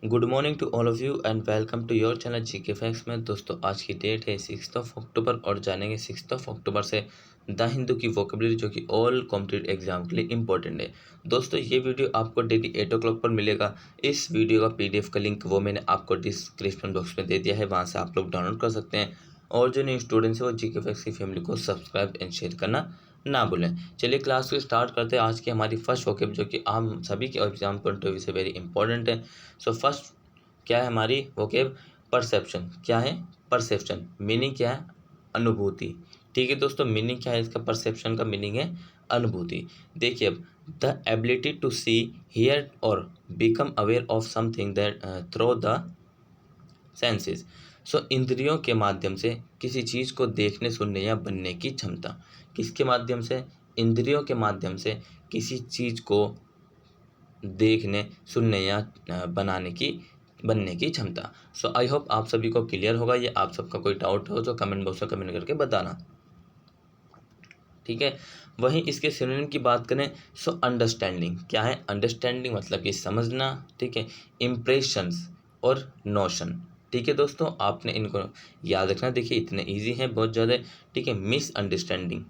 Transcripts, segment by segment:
Good morning to all of you and welcome to your channel GK facts में। दोस्तों आज की date है 6 अक्टूबर और जानेंगे 6 अक्टूबर से द हिंदू की वोकेबलरी जो कि ऑल कॉम्पिटिटिव एग्जाम के लिए इंपॉर्टेंट है। दोस्तों ये वीडियो आपको डेली 8 o'clock पर मिलेगा। इस वीडियो का पीडीएफ का लिंक वो मैंने आपको डिस्क्रिप्शन बॉक्स में दे दिया है, वहाँ से आप लोग डाउनलोड कर सकते हैं। और जो न्यू स्टूडेंट्स है वो जीके फैक्ट्स की फैमिली को सब्सक्राइब एंड शेयर करना ना भूलें। चलिए क्लास को स्टार्ट करते हैं। आज की हमारी फर्स्ट वोकेब जो कि हम सभी के एग्जाम पॉइंट ऑफ व्यू से वेरी इंपॉर्टेंट है। सो फर्स्ट क्या है हमारी वोकेब? परसेप्शन। क्या है? परसेप्शन। मीनिंग क्या है? अनुभूति। ठीक है दोस्तों, मीनिंग क्या है इसका? परसेप्शन का मीनिंग है अनुभूति। देखिए अब, the ability to see, hear और become aware of something that through the senses. So इंद्रियों के माध्यम से किसी चीज़ को देखने, सुनने या बनने की क्षमता। किसके माध्यम से? इंद्रियों के माध्यम से किसी चीज़ को देखने, सुनने या बनने की क्षमता। सो आई होप आप सभी को क्लियर होगा। ये आप सबका कोई डाउट हो तो कमेंट बॉक्स में कमेंट करके बताना। ठीक है, वहीं इसके सिनोनिम की बात करें सो अंडरस्टैंडिंग। क्या है? अंडरस्टैंडिंग मतलब कि समझना। ठीक है, इम्प्रेशंस और नोशन। ठीक है दोस्तों, आपने इनको याद रखना। देखिए इतने इजी हैं बहुत ज़्यादा। ठीक है, मिसअंडरस्टैंडिंग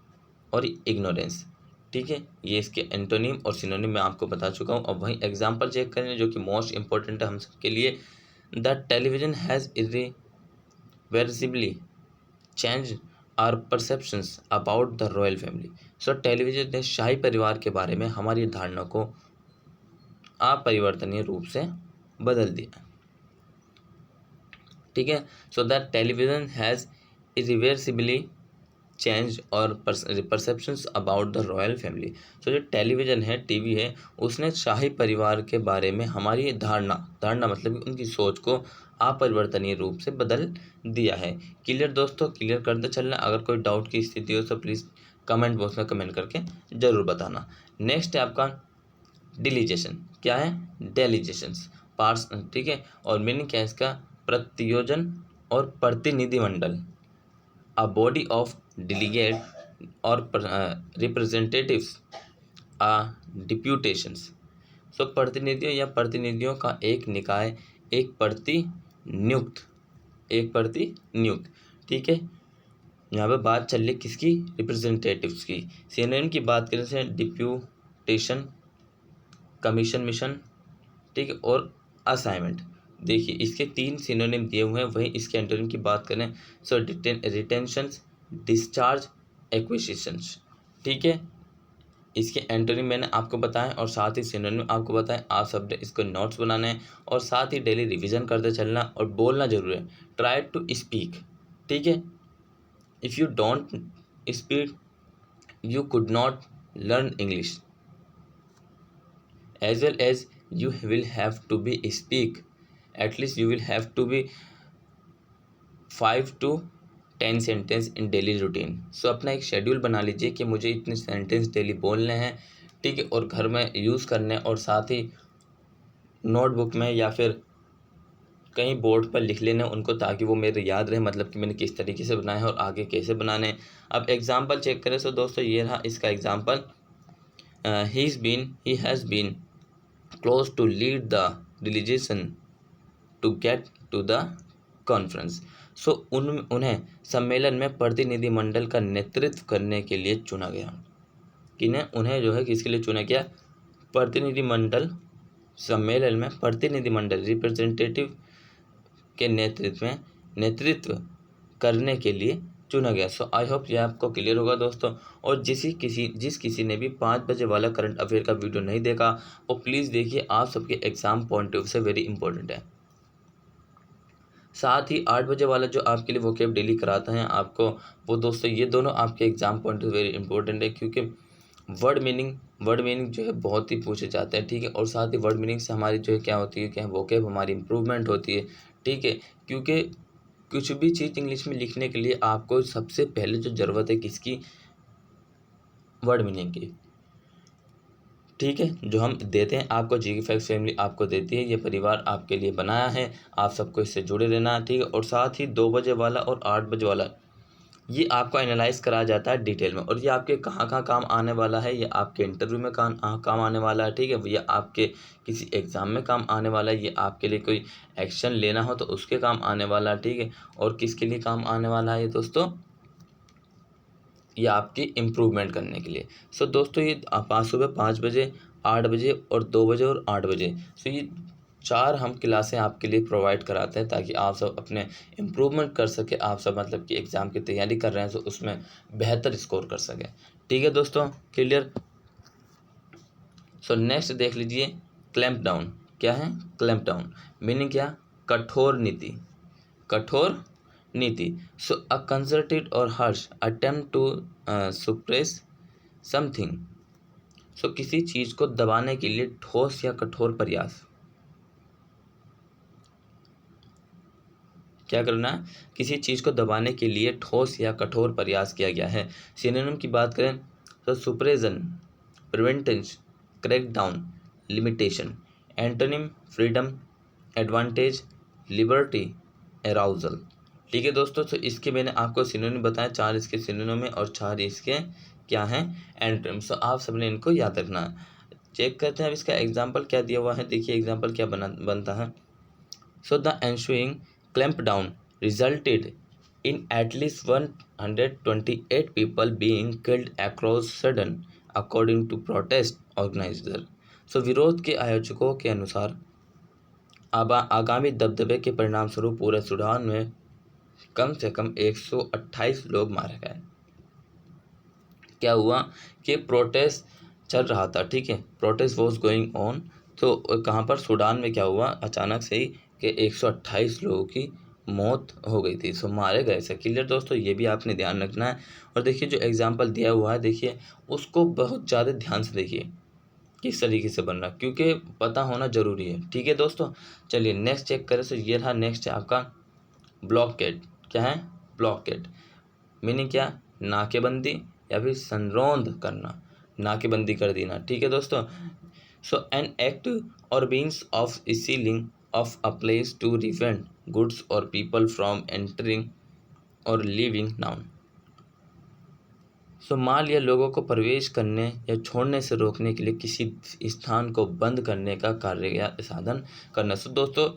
और इग्नोरेंस। ठीक है, ये इसके एंटोनिम और सिनोनिम मैं आपको बता चुका हूँ। अब वहीं एग्जाम्पल चेक करें जो कि मोस्ट इंपॉर्टेंट है हम सबके लिए। The television has irreversibly change our perceptions about the royal family. So television ने शाही परिवार के बारे में हमारी धारणा को अपरिवर्तनीय रूप से बदल दिया। ठीक है, so the television has irreversibly change और perceptions about the royal family. So जो टेलीविज़न है, टीवी है, उसने शाही परिवार के बारे में हमारी धारणा मतलब कि उनकी सोच को अपरिवर्तनीय रूप से बदल दिया है। क्लियर दोस्तों? क्लियर करते चलना। अगर कोई डाउट की स्थिति हो तो प्लीज़ कमेंट बॉक्स में कमेंट करके ज़रूर बताना। नेक्स्ट है आपका डिलीजेशन। क्या है? डेलीजेशंस पार्ट्स। ठीक है, और मीनिंग क्या है इसका? प्रतियोजन और प्रतिनिधिमंडल। A body of delegate or representatives are deputations। सो प्रतिनिधियों या प्रतिनिधियों का एक निकाय, एक प्रतिनियुक्त। ठीक है, यहाँ पे बात चल रही किसकी? रिप्रेजेंटेटिव्स की। सिनोनिम की बात करें से डिप्यूटेशन, कमीशन, मिशन। ठीक है, और असाइनमेंट। देखिए इसके 3 सिनोनिम दिए हुए हैं। वहीं इसके एंटोनिम की बात करें सो रिटेंशंस, डिस्चार्ज, एक्विजिशंस। ठीक है, इसके एंटोनिम मैंने आपको बताया और साथ ही सिनोनिम आपको बताया। आप सब इसको नोट्स बनाने हैं और साथ ही डेली रिवीजन करते चलना और बोलना जरूर है। Try to speak. ठीक है, if you don't speak you could not learn English, as well as you will have to be speak, at least you will have to be 5 to 10 sentence in daily routine. So अपना एक schedule बना लीजिए कि मुझे इतने sentence daily बोलने हैं। ठीक है, और घर में यूज़ करने, और साथ ही नोटबुक में या फिर कहीं बोर्ड पर लिख लेना उनको, ताकि वो मेरे याद रहे, मतलब कि मैंने किस तरीके से बनाया है और आगे कैसे बनाने हैं। अब एग्जाम्पल चेक करें सो दोस्तों ये रहा इसका example. He has been close to lead the delegation to get to the conference। सो उन्हें सम्मेलन में प्रतिनिधिमंडल का नेतृत्व करने के लिए चुना गया। किन्हें? उन्हें जो है किसके लिए चुना गया? प्रतिनिधिमंडल सम्मेलन में प्रतिनिधिमंडल रिप्रेजेंटेटिव के नेतृत्व करने के लिए चुना गया। सो आई होप ये आपको क्लियर होगा दोस्तों। और जिस किसी ने भी 5 बजे वाला करंट अफेयर का वीडियो नहीं देखा वो प्लीज़ देखिए, आप सबके एग्जाम पॉइंट ऑफ व्यू से वेरी इंपॉर्टेंट है। साथ ही 8 बजे वाला जो आपके लिए वोकेब डेली कराता है आपको, वो दोस्तों ये दोनों आपके exam point of very important है, क्योंकि वर्ड मीनिंग जो है बहुत ही पूछे जाते हैं। ठीक है, और साथ ही वर्ड मीनिंग से हमारी जो है क्या होती है, क्या वोकेब हमारी इंप्रूवमेंट होती है। ठीक है, क्योंकि कुछ भी चीज़ इंग्लिश में लिखने के लिए आपको सबसे पहले जो ज़रूरत है किसकी? वर्ड मीनिंग की। ठीक है, जो हम देते हैं आपको, जीके फैक्ट्स फैमिली आपको देती है। ये परिवार आपके लिए बनाया है, आप सबको इससे जुड़े रहना है। ठीक है, और साथ ही 2 बजे वाला और 8 बजे वाला ये आपको एनालाइज कराया जाता है डिटेल में, और ये आपके कहाँ कहाँ काम आने वाला है। ये आपके इंटरव्यू में काम आने वाला है, ठीक है। ये आपके किसी एग्ज़ाम में काम आने वाला है। ये आपके लिए कोई एक्शन लेना हो तो उसके काम आने वाला है, ठीक है। और किसके लिए काम आने वाला है ये दोस्तों, ये आपकी इम्प्रूवमेंट करने के लिए। सो दोस्तों ये सुबह 5 बजे, 8 बजे और 2 बजे और 8 बजे, सो ये 4 हम क्लासें आपके लिए प्रोवाइड कराते हैं ताकि आप सब अपने इम्प्रूवमेंट कर सके। आप सब मतलब कि एग्ज़ाम की तैयारी कर रहे हैं तो उसमें बेहतर स्कोर कर सकें, ठीक है दोस्तों, क्लियर। सो नेक्स्ट देख लीजिए, क्लैंप डाउन। क्या है क्लैंप डाउन? मीनिंग क्या? कठोर नीति, कठोर नीति। सो अ कंसर्टेड और हर्ष अटेम्प्ट टू सुप्रेस समथिंग। सो किसी चीज को दबाने के लिए ठोस या कठोर प्रयास। क्या करना है? किसी चीज को दबाने के लिए ठोस या कठोर प्रयास किया गया है। सिनोनिम की बात करें तो suppression, prevention, crack down, limitation. Antonym freedom, advantage, liberty, arousal, ठीक है दोस्तों। तो इसके मैंने आपको सिनोनिम बताया, 4 इसके सिनोनिम है और 4 इसके क्या हैं एंटोनिम। सो आप सबने इनको याद रखना है। चेक करते हैं अब इसका एग्जाम्पल क्या दिया हुआ है। देखिए एग्जाम्पल क्या बनता है। So the ensuing clampdown resulted in at least 128 people being killed across Sudan, according to protest organizer। सो विरोध के आयोजकों के अनुसार आगामी दबदबे के परिणामस्वरूप पूरे सूडान में कम से कम 128 लोग मारे गए। क्या हुआ कि प्रोटेस्ट चल रहा था, ठीक है, प्रोटेस्ट वॉज गोइंग ऑन। तो कहाँ पर सूडान में क्या हुआ अचानक से ही कि 128 लोगों की मौत हो गई थी, सो मारे गए से। क्लियर दोस्तों, ये भी आपने ध्यान रखना है। और देखिए जो एग्जाम्पल दिया हुआ है, देखिए उसको बहुत ज़्यादा ध्यान से देखिए किस तरीके से बन रहा, क्योंकि पता होना जरूरी है, ठीक है दोस्तों। चलिए नेक्स्ट चेक करें। सो ये रहा नेक्स्ट है आपका ब्लॉकेड। क्या है? ब्लॉकेड मीनिंग क्या? नाकेबंदी या फिर संरोध करना, नाकेबंदी कर देना, ठीक है दोस्तों। So an act or means of sealing off a place to prevent goods or people from entering or leaving noun. So माल या लोगों को प्रवेश करने या छोड़ने से रोकने के लिए किसी स्थान को बंद करने का कार्य या साधन करना। सो दोस्तों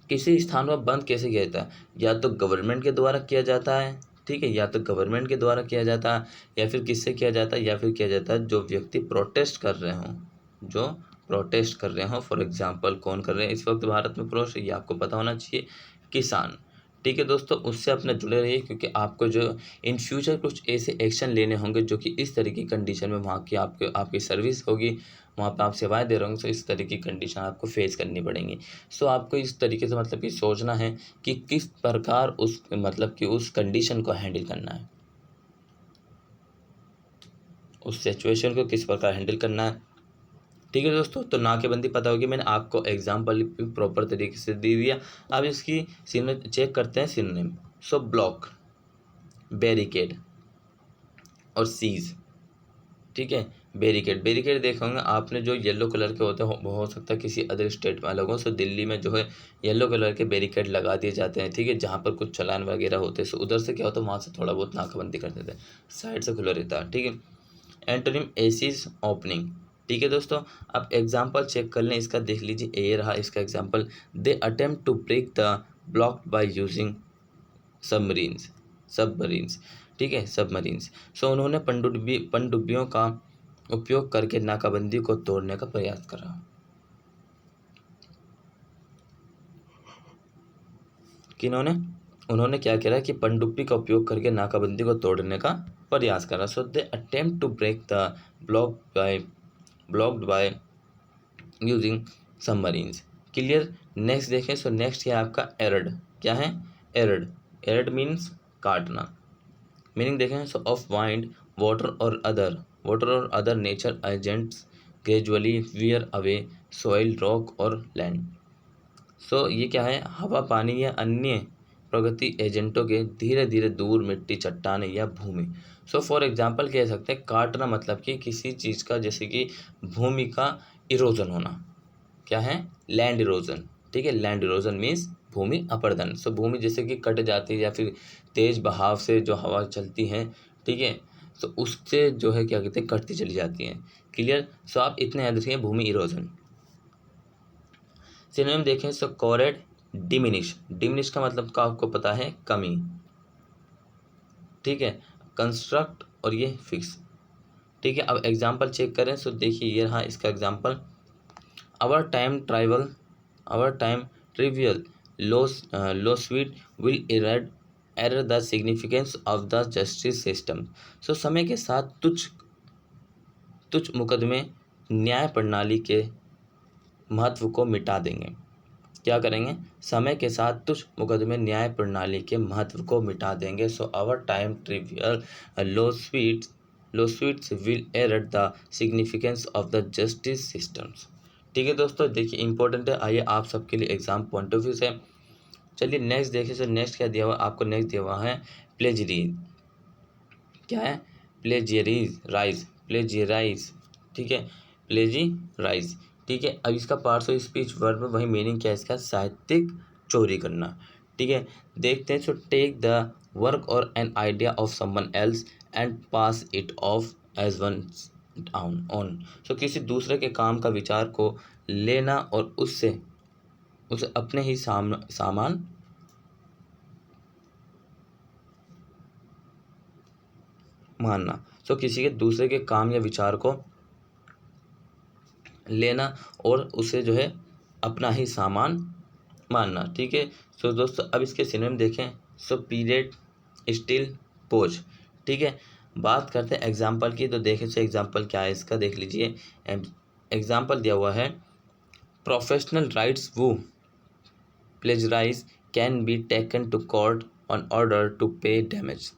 किसी स्थान पर बंद कैसे किया जाता है? या तो गवर्नमेंट के द्वारा किया जाता है, ठीक है, या तो गवर्नमेंट के द्वारा किया जाता है, या फिर किससे किया जाता है, या फिर किया जाता है जो व्यक्ति प्रोटेस्ट कर रहे हों, जो प्रोटेस्ट कर रहे हों। फॉर एग्जांपल कौन कर रहे हैं इस वक्त भारत में प्रोटेस्ट, ये आपको पता होना चाहिए, किसान, ठीक है दोस्तों। उससे अपने जुड़े रहिए क्योंकि आपको जो इन फ्यूचर कुछ ऐसे एक्शन लेने होंगे जो कि इस तरह की कंडीशन में वहाँ की आपकी सर्विस होगी, वहाँ पे आप सेवाएं दे रहे होंगे, तो इस तरह की कंडीशन आपको फेस करनी पड़ेंगी। सो आपको इस तरीके से मतलब कि सोचना है कि किस प्रकार उस मतलब कि उस कंडीशन को हैंडल करना है, उस सिचुएशन को किस प्रकार हैंडल करना है, ठीक है दोस्तों। तो नाकेबंदी पता होगी, मैंने आपको एग्जाम्पल भी प्रॉपर तरीके से दे दिया। अब इसकी सिनोनिम चेक करते हैं सिनोनिम। सो ब्लॉक, बैरिकेड और सीज, ठीक है। बैरिकेड, बैरिकेड देखे होंगे आपने, जो येलो कलर के होते हैं, हो सकता है किसी अदर स्टेट में अलग हो। सो दिल्ली में जो है येलो कलर के बैरिकेड लगा दिए जाते हैं, ठीक है, जहाँ पर कुछ चालान वगैरह होते हैं। सो उधर से क्या होता है, वहाँ से थोड़ा बहुत नाकाबंदी कर देते हैं, साइड से खुला रहता है, ठीक है। एंटोनिम एसिस ओपनिंग, ठीक है दोस्तों। अब एग्जाम्पल चेक कर लें इसका, देख लीजिए ये रहा इसका example. They attempt to break the block by using submarines, ठीक है, सबमरीन्स। सो उन्होंने पनडुब्बियों का उपयोग करके नाकाबंदी को तोड़ने का प्रयास करा। किन्होंने? उन्होंने क्या करा कि पनडुब्बी का उपयोग करके नाकाबंदी को तोड़ने का प्रयास करा। So they attempt to break the blockade by using submarines. Clear. Next देखें। सो नेक्स्ट है आपका एरड। क्या है? एरड, एरड मीन्स काटना। मीनिंग देखें। सो ऑफ वाइंड वाटर और other nature agents gradually wear away soil, rock और land. So ये क्या है? हवा, पानी या अन्य प्रगति एजेंटों के धीरे धीरे दूर मिट्टी, चट्टान या भूमि। सो फॉर एग्जांपल कह सकते हैं काटना मतलब कि किसी चीज़ का, जैसे कि भूमि का इरोजन होना। क्या है? लैंड इरोजन, ठीक है, लैंड इरोजन मीन्स भूमि अपरदन। सो भूमि जैसे कि कट जाती है या फिर तेज बहाव से जो हवा चलती है, ठीक है, तो उससे जो है क्या कहते हैं, कटती चली जाती है। क्लियर। सो आप इतने याद रखिए भूमि इरोजन। सिनोनिम देखें सो कोरेड डिमिनिश। डिमिनिश का मतलब का आपको पता है, कमी, ठीक है। कंस्ट्रक्ट और ये फिक्स, ठीक है। अब एग्जाम्पल चेक करें सो देखिए ये रहा इसका example. Our time trivial, our time trivial low sweet will error the significance of the justice system. So समय के साथ तुच्छ तुच्छ मुकदमे न्याय प्रणाली के महत्व को मिटा देंगे। क्या करेंगे? समय के साथ तुच्छ मुकदमे न्याय प्रणाली के महत्व को मिटा देंगे। So our time trivial lawsuits will error the significance of the justice systems. ठीक है दोस्तों, देखिए इंपॉर्टेंट है। आइए आप सबके लिए एग्जाम पॉइंट ऑफ व्यू से चलिए नेक्स्ट देखिए। सर नेक्स्ट क्या दिया हुआ आपको? नेक्स्ट दिया हुआ है प्लेजरीज। क्या है? प्लेजियराइज, ठीक है, प्लेजियराइज, ठीक है। अब इसका पार्ट्स ऑफ स्पीच वर्ब में वही मीनिंग क्या है इसका? साहित्यिक चोरी करना, ठीक है। देखते हैं। सो टेक द वर्क और an idea of someone else and pass it off as one own. So किसी दूसरे के काम का विचार को लेना और उसे अपने ही सामान मानना। सो किसी के दूसरे के काम या विचार को लेना और उसे जो है अपना ही सामान मानना, ठीक है। सो दोस्तों अब इसके सिनोनिम देखें। सो पीरियड, स्टिल, पोज, ठीक है। बात करते हैं एग्जाम्पल की, तो देखें सो एग्जाम्पल क्या है इसका, देख लीजिए। एग्जाम्पल दिया हुआ है professional writers who plagiarize can be taken to court on order to pay damage.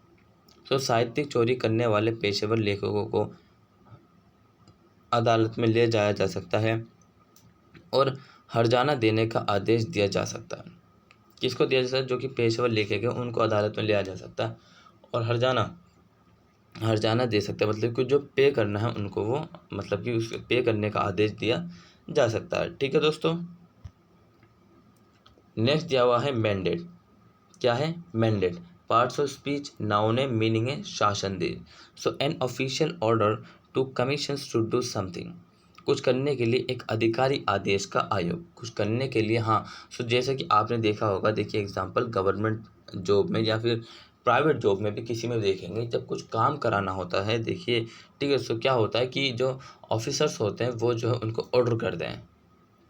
So साहित्यिक चोरी करने वाले पेशेवर लेखकों को अदालत में ले जाया जा सकता है और हर्जाना देने का आदेश दिया जा सकता है। किसको दिया जा सकता है? जो कि पेशेवर लेखक है उनको अदालत में लिया जा सकता है और हर्जाना दे सकता है, मतलब कि जो पे करना है उनको वो मतलब कि उस पे करने का आदेश दिया जा सकता है, ठीक है दोस्तों। नेक्स्ट दिया हुआ है मैंडेट। क्या है? Mandate. Parts of speech, noun है, मीनिंग है शासन दे। So an official order to commissions to do something. कुछ करने के लिए एक अधिकारी आदेश का आयोग, कुछ करने के लिए, हाँ। सो जैसे कि आपने देखा होगा, देखिए एग्जांपल गवर्नमेंट जॉब में या फिर प्राइवेट जॉब में भी किसी में देखेंगे, जब कुछ काम कराना होता है, देखिए, ठीक है। सो क्या होता है कि जो ऑफिसर्स होते हैं वो जो है उनको ऑर्डर करते हैं,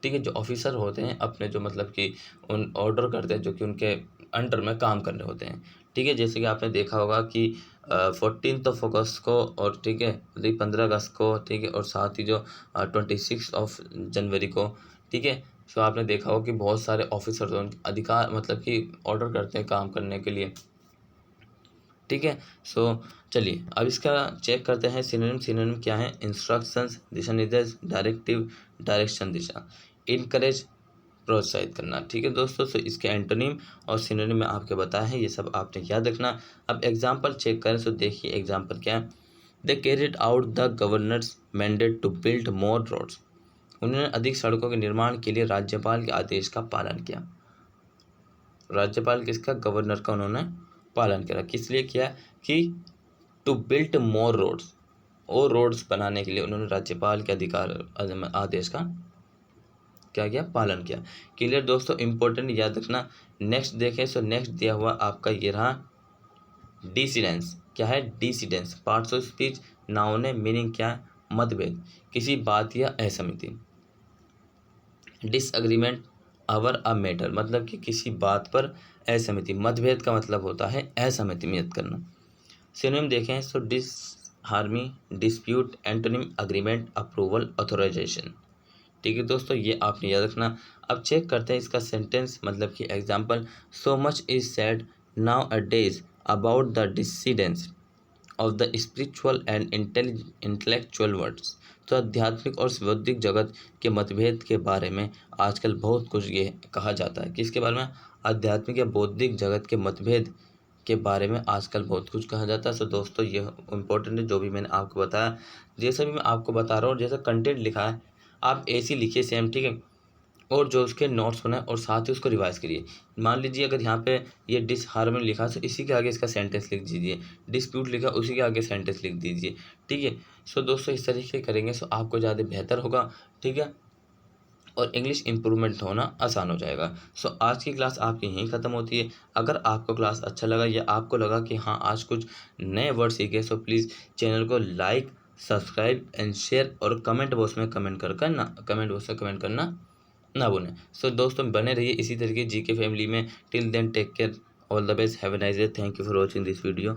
ठीक है। जो ऑफिसर होते हैं अपने जो मतलब कि उन ऑर्डर करते हैं जो कि उनके अंडर में काम करने होते हैं, ठीक है। जैसे कि आपने देखा होगा कि 14 अगस्त को और ठीक है 15 अगस्त को, ठीक है, और साथ ही जो 26 जनवरी को, ठीक है। सो आपने देखा होगा कि बहुत सारे ऑफिसर उनके अधिकार मतलब कि ऑर्डर करते हैं काम करने के लिए, ठीक है। सो चलिए अब इसका चेक करते हैं सिनोनिम। सिनोनिम क्या है? इंस्ट्रक्शंस, दिशा निर्देश, डायरेक्टिव, डायरेक्शन, दिशा, इनकरेज, प्रोत्साहित करना, ठीक है दोस्तों। सो इसके एंटोनिम और सिनोनिम में आपके बताया है, ये सब आपने याद रखना। अब एग्जाम्पल चेक करें। सो देखिए एग्जाम्पल क्या है। They carried out the governor's mandate to build more roads. उन्होंने अधिक सड़कों के निर्माण के लिए राज्यपाल के आदेश का पालन किया। राज्यपाल किसका? गवर्नर का उन्होंने पालन करा। किस लिए किया? कि टू बिल्ड मोर रोड्स, और रोड्स बनाने के लिए उन्होंने राज्यपाल के आदेश का क्या किया? पालन किया। क्लियर दोस्तों, इंपॉर्टेंट याद रखना। नेक्स्ट देखें। सो नेक्स्ट दिया हुआ आपका ये रहा डिसिडेंस। क्या है? Dissidence. Parts of speech, noun है, मीनिंग क्या है? मतभेद, किसी बात या असहमति। डिसएग्रीमेंट, अवर अ मैटर, मतलब कि किसी बात पर असहमति। मतभेद का मतलब होता है असहमति व्यक्त करना। सिनोनिम देखें। So disharmony, dispute, antonym agreement, approval, authorization, ठीक है दोस्तों, ये आपने याद रखना। अब चेक करते हैं इसका सेंटेंस, मतलब कि example. So much is said nowadays about the decadence of the spiritual and intellectual words. तो आध्यात्मिक और बौद्धिक जगत के मतभेद के बारे में आजकल बहुत कुछ ये कहा जाता है। किसके बारे में? आध्यात्मिक या बौद्धिक जगत के मतभेद के बारे में आजकल बहुत कुछ कहा जाता है। सो दोस्तों ये इम्पोर्टेंट है जो भी मैंने आपको बताया। जैसा भी मैं आपको बता रहा हूँ, जैसा कंटेंट लिखा है आप ऐसे लिखिए सेम, ठीक है। और जो उसके नोट्स बनाए और साथ ही उसको रिवाइज करिए। मान लीजिए अगर यहाँ पे ये डिसहार्मनी लिखा तो इसी के आगे इसका सेंटेंस लिख दीजिए, डिस्प्यूट लिखा उसी के आगे सेंटेंस लिख दीजिए, ठीक है। सो दोस्तों इस तरीके करेंगे सो आपको ज़्यादा बेहतर होगा, ठीक है, और इंग्लिश इम्प्रूवमेंट होना आसान हो जाएगा। सो आज की क्लास आपकी यहीं ख़त्म होती है। अगर आपको क्लास अच्छा लगा या आपको लगा कि हाँ आज कुछ नए वर्ड सीखे सो प्लीज़ चैनल को लाइक, सब्सक्राइब एंड शेयर और कमेंट बॉक्स में कमेंट करना ना भूलें। सो दोस्तों बने रहिए इसी तरीके जीके फैमिली में। Till then take care, all the best, have a nice day, thank you for watching this video.